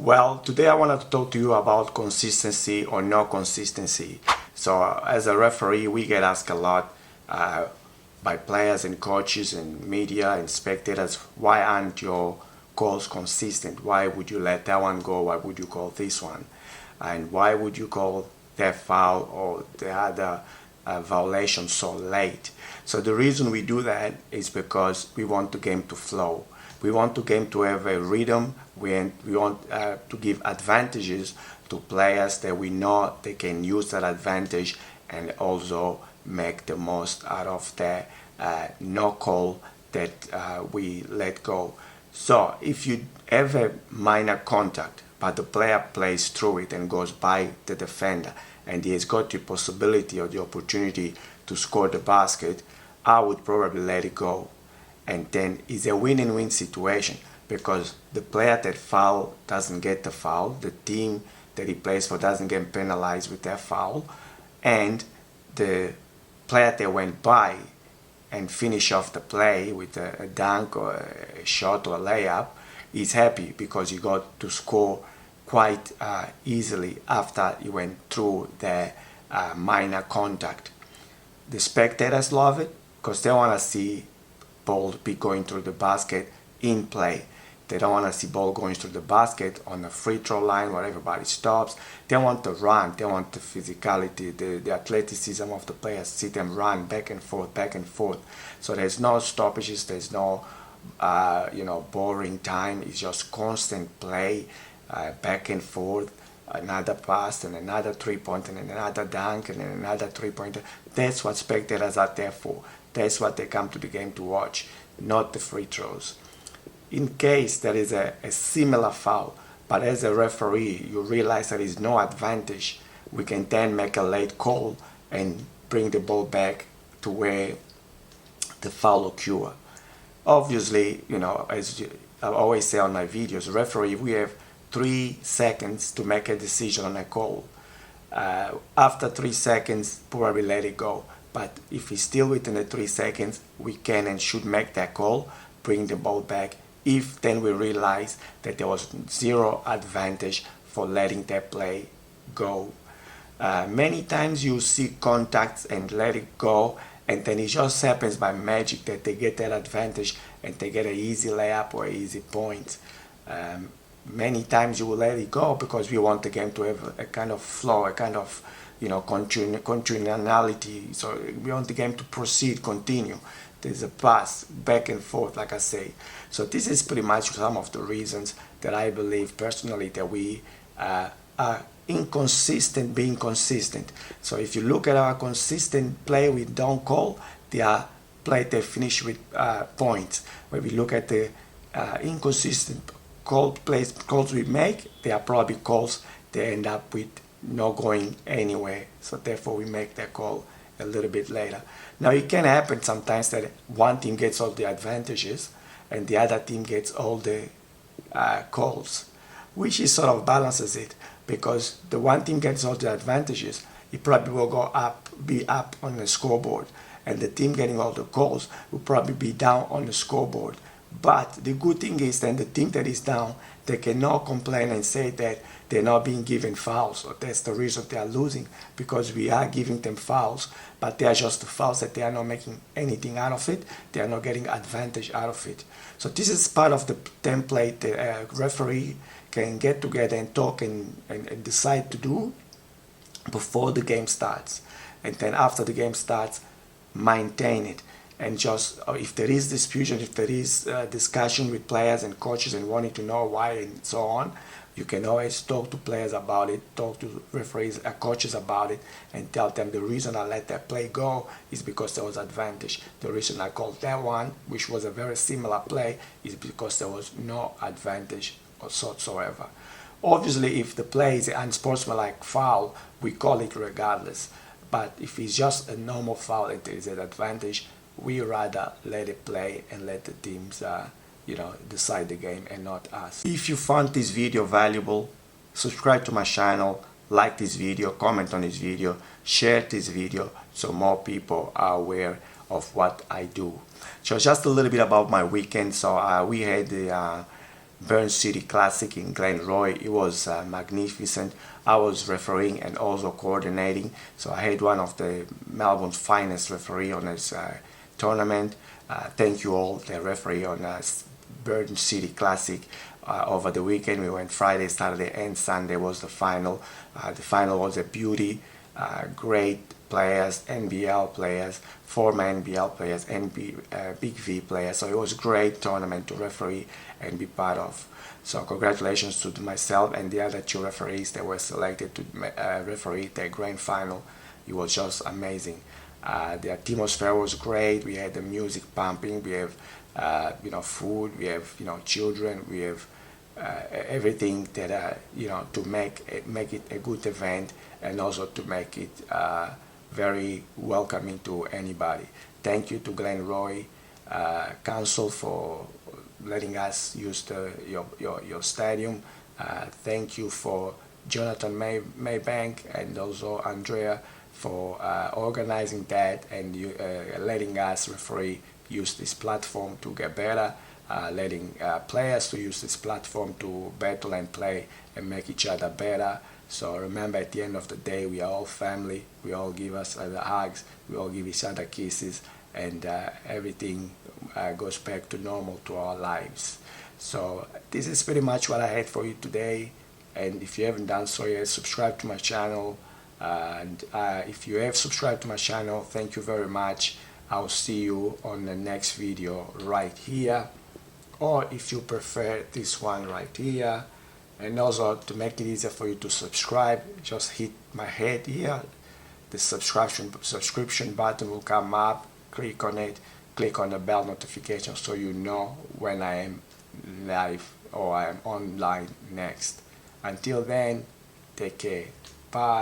Well, today I wanted to talk to you about consistency or no consistency. So, as a referee, we get asked a lot by players and coaches and media and spectators, why aren't your calls consistent? Why would you let that one go? Why would you call this one? And why would you call that foul or the other violation so late? So the reason we do that is because we want the game to flow. We want the game to have a rhythm. We want to give advantages to players that we know they can use that advantage and also make the most out of the no call that we let go. So if you have a minor contact, but the player plays through it and goes by the defender, and he has got the possibility or the opportunity to score the basket, I would probably let it go. And then it's a win-win situation because the player that foul doesn't get the foul, the team that he plays for doesn't get penalized with that foul, and the player that went by and finish off the play with a dunk or a shot or a layup is happy because he got to score quite easily after he went through the minor contact. The spectators love it because they want to see ball be going through the basket in play. They don't want to see ball going through the basket on the free throw line where everybody stops. They want the run. They want the physicality, the athleticism of the players. See them run back and forth, back and forth. So there's no stoppages. There's no boring time. It's just constant play, back and forth. Another pass and another 3-pointer and another dunk and another 3-pointer. That's what spectators are there for. That's what they come to the game to watch, not the free throws. In case there is a similar foul, but as a referee you realize there is no advantage, we can then make a late call and bring the ball back to where the foul occurred. Obviously, as I always say on my videos, referee, we have 3 seconds to make a decision on a call. After 3 seconds, probably let it go. But if it's still within the 3 seconds, we can and should make that call, bring the ball back, if then we realize that there was zero advantage for letting that play go. Many times you see contacts and let it go, and then it just happens by magic that they get that advantage and they get an easy layup or an easy point. Many times you will let it go because we want the game to have a kind of flow, a kind of continuality. So we want the game to proceed, continue. There's a pass back and forth, like I say. So this is pretty much some of the reasons that I believe personally that we are inconsistent being consistent. So if you look at our consistent play with don't call, they are play they finish with points. When we look at the inconsistent calls we make, they are probably calls they end up with not going anywhere. So therefore we make that call a little bit later. Now it can happen sometimes that one team gets all the advantages and the other team gets all the calls, which is sort of balances it, because the one team gets all the advantages, it probably will be up on the scoreboard, and the team getting all the calls will probably be down on the scoreboard. But the good thing is then the team that is down, they cannot complain and say that they're not being given fouls, or that's the reason they are losing, because we are giving them fouls, but they are just the fouls that they are not making anything out of it. They are not getting advantage out of it. So this is part of the template the referee can get together and talk and decide to do before the game starts. And then after the game starts, maintain it. And just if there is disputation, if there is discussion with players and coaches and wanting to know why and so on, you can always talk to players about it, talk to referees, coaches about it, and tell them the reason I let that play go is because there was advantage. The reason I called that one, which was a very similar play, is because there was no advantage whatsoever. Obviously, if the play is an unsportsmanlike foul, we call it regardless. But if it's just a normal foul and there is an advantage, we rather let it play and let the teams decide the game and not us. If you found this video valuable, subscribe to my channel, like this video, comment on this video, share this video so more people are aware of what I do. So just a little bit about my weekend. So we had Burns City Classic in Glenroy. It was magnificent. I was refereeing and also coordinating, so I had one of the Melbourne's finest referee on this tournament. Thank you all, the referee on Burns City Classic. Over the weekend, we went Friday, Saturday, and Sunday was the final. The final was a beauty. Great players, NBL players, former NBL players, and Big V players. So it was a great tournament to referee and be part of. So congratulations to myself and the other two referees that were selected to referee the grand final. It was just amazing. The atmosphere was great. We had the music pumping. We have food. We have children. We have everything that to make it a good event, and also to make it very welcoming to anybody. Thank you to Glenroy Council for letting us use your stadium. Thank you for Jonathan Maybank and also Andrea for organizing that and letting us referee use this platform to get better, letting players to use this platform to battle and play and make each other better. So remember, at the end of the day, we are all family. We all give us other hugs. We all give each other kisses, and everything goes back to normal to our lives. So this is pretty much what I had for you today. And if you haven't done so yet, subscribe to my channel. And if you have subscribed to my channel, thank you very much. I'll see you on the next video right here, or if you prefer, this one right here. And also, to make it easier for you to subscribe, just hit my head here. The subscription button will come up. Click on it. Click on the bell notification so you know when I am live or I am online next. Until then, take care. Bye.